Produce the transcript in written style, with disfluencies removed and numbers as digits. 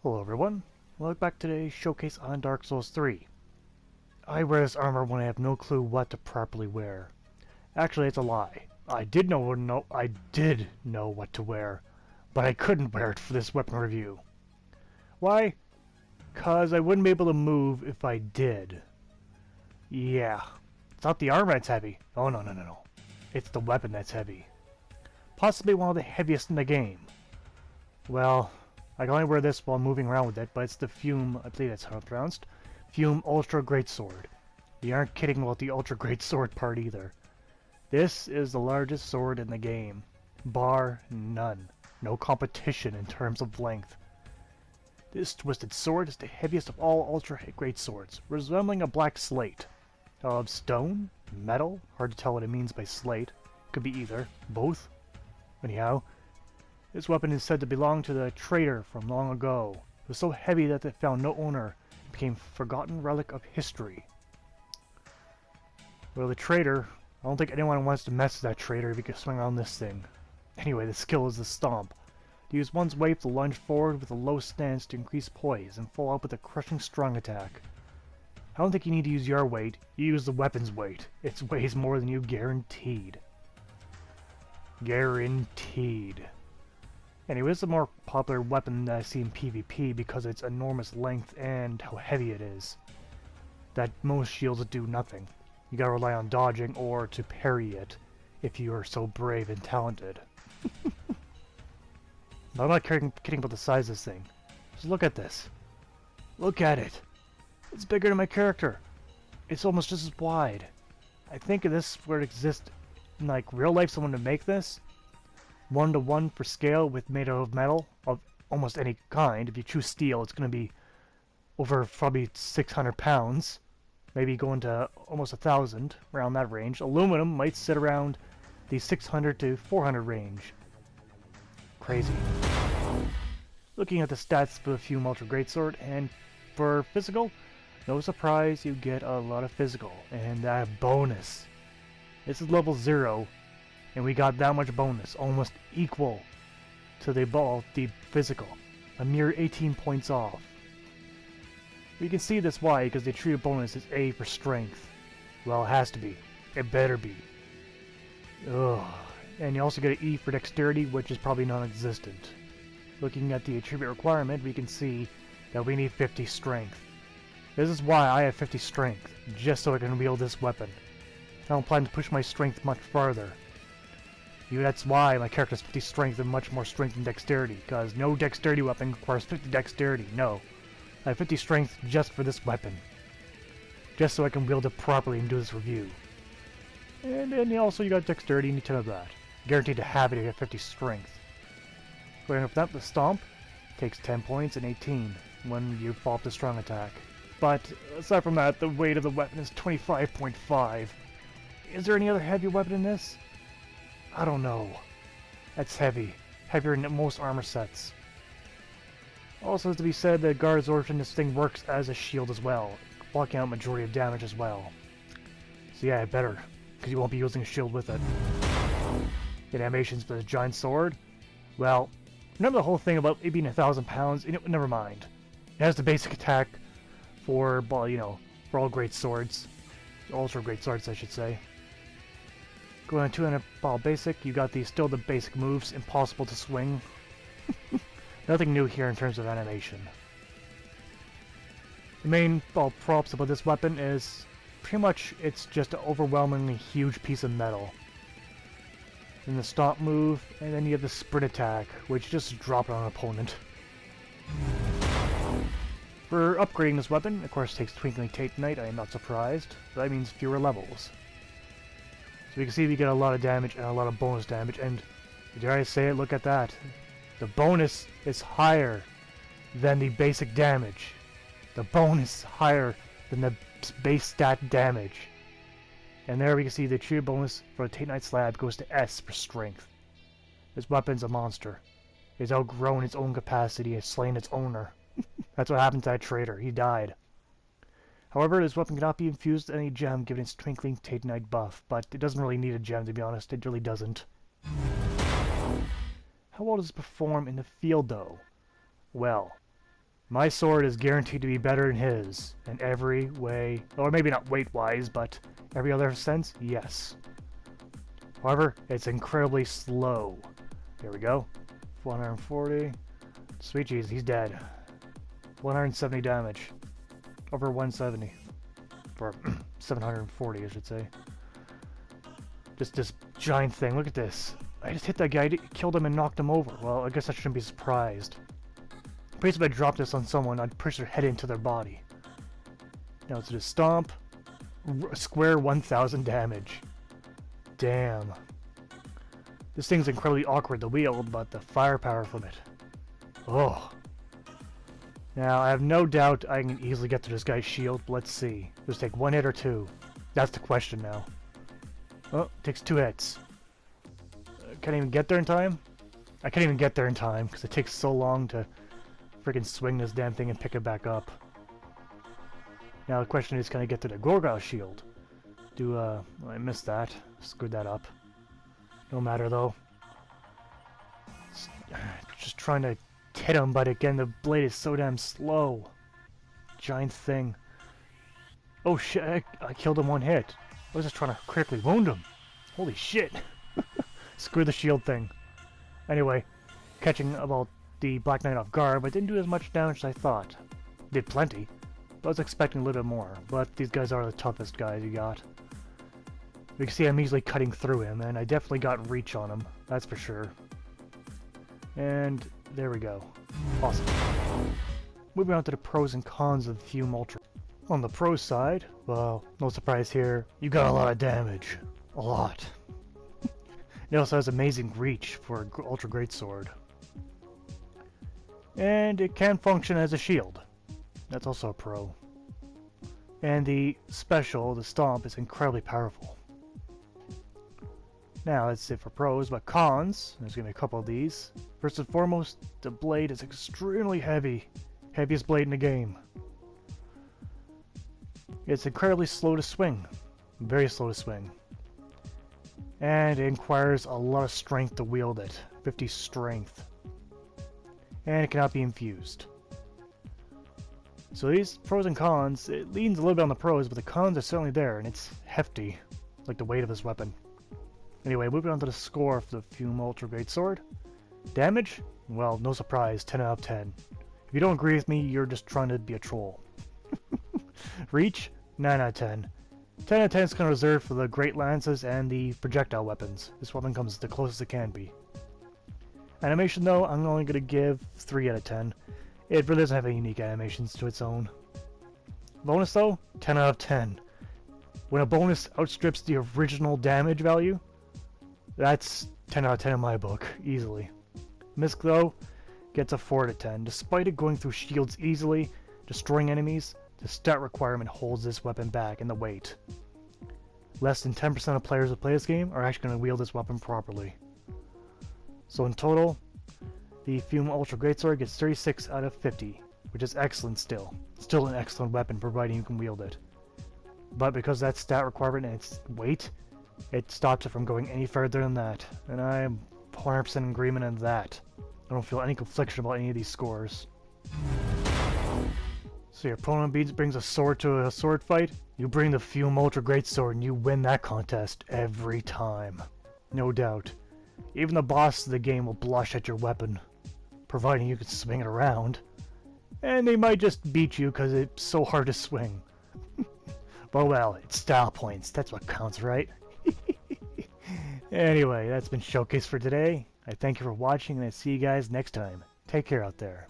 Hello everyone, welcome back to today's showcase on Dark Souls 3. I wear this armor when I have no clue what to properly wear. Actually, it's a lie. I did know what to wear, but I couldn't wear it for this weapon review. Why? 'Cause I wouldn't be able to move if I did. Yeah, it's not the armor that's heavy. Oh no. It's the weapon that's heavy. Possibly one of the heaviest in the game. Well, I can only wear this while moving around with it, but it's the Fume, I believe that's how it's pronounced, Fume Ultra Greatsword. You aren't kidding about the Ultra Greatsword part either. This is the largest sword in the game, bar none. No competition in terms of length. This twisted sword is the heaviest of all Ultra Greatswords, resembling a black slate. Of stone? Metal? Hard to tell what it means by slate. Could be either. Both? Anyhow, this weapon is said to belong to the trader from long ago. It was so heavy that it found no owner and became a forgotten relic of history. Well, the trader, I don't think anyone wants to mess with that trader if you can swing around this thing. Anyway, the skill is the stomp. To use one's weight to lunge forward with a low stance to increase poise and follow up with a crushing strong attack. I don't think you need to use your weight, you use the weapon's weight. It weighs more than you guaranteed. Guaranteed. Anyway, it's a more popular weapon that I see in PvP because of its enormous length and how heavy it is. That most shields do nothing. You gotta rely on dodging or to parry it, if you are so brave and talented. But I'm not kidding about the size of this thing. Just look at this. Look at it! It's bigger than my character! It's almost just as wide. I think if this were to exist in like real life, someone to make this, 1-to-1 for scale with made out of metal of almost any kind. If you choose steel, it's going to be over probably 600 pounds, maybe going to almost 1,000, around that range. Aluminum might sit around the 600 to 400 range. Crazy. Looking at the stats for the Fume Ultra Greatsword, and for physical, no surprise you get a lot of physical, and that bonus. This is level 0. And we got that much bonus, almost equal to the physical. A mere 18 points off. You can see this why, because the attribute bonus is A for strength. Well, it has to be. It better be. Ugh. And you also get an E for dexterity, which is probably non-existent. Looking at the attribute requirement, we can see that we need 50 strength. This is why I have 50 strength, just so I can wield this weapon. I don't plan to push my strength much farther. That's why my character has 50 strength and much more strength than dexterity, because no dexterity weapon requires 50 dexterity, no. I have 50 strength just for this weapon. Just so I can wield it properly and do this review. And then also you got dexterity and you tell that. Guaranteed to have it if you have 50 strength. Going up that, the stomp takes 10 points and 18 when you fall off the strong attack. But aside from that, the weight of the weapon is 25.5. Is there any other heavy weapon in this? I don't know. That's heavy. Heavier than most armor sets. Also has to be said that guard absorption, this thing works as a shield as well, blocking out majority of damage as well. So yeah, better, because you won't be using a shield with it. Get animations for the giant sword. Well, remember the whole thing about it being 1,000 pounds? Never mind. It has the basic attack for, well, you know, for all great swords. Ultra great swords, I should say. Going on 200 ball basic, you got still the basic moves, impossible to swing. Nothing new here in terms of animation. The main props about this weapon is pretty much it's just an overwhelmingly huge piece of metal. Then the stomp move, and then you have the sprint attack, which just drop it on an opponent. For upgrading this weapon, of course, it takes Twinkling Titanite. I am not surprised. So that means fewer levels. So you can see we get a lot of damage and a lot of bonus damage, and dare I say it, look at that. The bonus is higher than the basic damage. The bonus is higher than the base stat damage. And there we can see the true bonus for the Knight Slab goes to S for strength. This weapon's a monster. It's outgrown its own capacity and slain its owner. That's what happened to that trader. He died. However, this weapon cannot be infused with any gem given its Twinkling Titanite buff, but it doesn't really need a gem, to be honest. It really doesn't. How well does it perform in the field, though? Well, My sword is guaranteed to be better than his in every way, or maybe not weight-wise, but every other sense, yes. However, it's incredibly slow. Here we go. 140. Sweet jeez, he's dead. 170 damage. Over 170. For 740, I should say. Just this giant thing. Look at this. I just hit that guy, killed him, and knocked him over. Well, I guess I shouldn't be surprised. If I drop this on someone, I'd push their head into their body. Now it's just stomp. Square 1000 damage. Damn. This thing's incredibly awkward to wield, but the firepower from it. Oh. Now, I have no doubt I can easily get to this guy's shield, but let's see. Just take one hit or two. That's the question now. Oh, takes 2 hits. Can't even get there in time? I can't even get there in time, because it takes so long to freaking swing this damn thing and pick it back up. Now the question is, can I get to the Gorgile shield? I missed that. Screwed that up. No matter though. Just trying to hit him, but again, the blade is so damn slow. Giant thing. Oh shit, I killed him one hit. I was just trying to critically wound him. Holy shit. Screw the shield thing. Anyway, catching about the Black Knight off guard, but didn't do as much damage as I thought. Did plenty, but I was expecting a little bit more. But these guys are the toughest guys you got. You can see I'm easily cutting through him, and I definitely got reach on him, that's for sure. And there we go. Awesome. Moving on to the pros and cons of Fume Ultra. On the pro side, well, no surprise here, you got a lot of damage. A lot. It also has amazing reach for an Ultra Greatsword. And it can function as a shield. That's also a pro. And the special, the Stomp, is incredibly powerful. Now, that's it for pros, but cons, there's going to be a couple of these. First and foremost, the blade is extremely heavy. Heaviest blade in the game. It's incredibly slow to swing. Very slow to swing. And it requires a lot of strength to wield it. 50 strength. And it cannot be infused. So these pros and cons, it leans a little bit on the pros, but the cons are certainly there, and it's hefty. Like the weight of this weapon. Anyway, moving on to the score for the Fume Ultra Greatsword. Damage? Well, no surprise, 10 out of 10. If you don't agree with me, you're just trying to be a troll. Reach? 9 out of 10. 10 out of 10 is kind of reserved for the Great Lances and the projectile weapons. This weapon comes the closest it can be. Animation though, I'm only going to give 3 out of 10. It really doesn't have any unique animations to its own. Bonus though, 10 out of 10. When a bonus outstrips the original damage value, that's 10 out of 10 in my book, easily. Misk though, gets a 4 out of 10. Despite it going through shields easily, destroying enemies, the stat requirement holds this weapon back in the weight. Less than 10% of players who play this game are actually going to wield this weapon properly. So in total, the Fume Ultra Greatsword gets 36 out of 50, which is excellent still. Still an excellent weapon, providing you can wield it. But because that stat requirement and its weight, it stops it from going any further than that. And I am 100% in agreement on that. I don't feel any confliction about any of these scores. So your opponent brings a sword to a sword fight, you bring the Fume Ultra Greatsword and you win that contest every time. No doubt. Even the boss of the game will blush at your weapon, providing you can swing it around. And they might just beat you because it's so hard to swing. But well, it's style points, that's what counts, right? Anyway, that's been Showcase for today. I thank you for watching and I see you guys next time. Take care out there.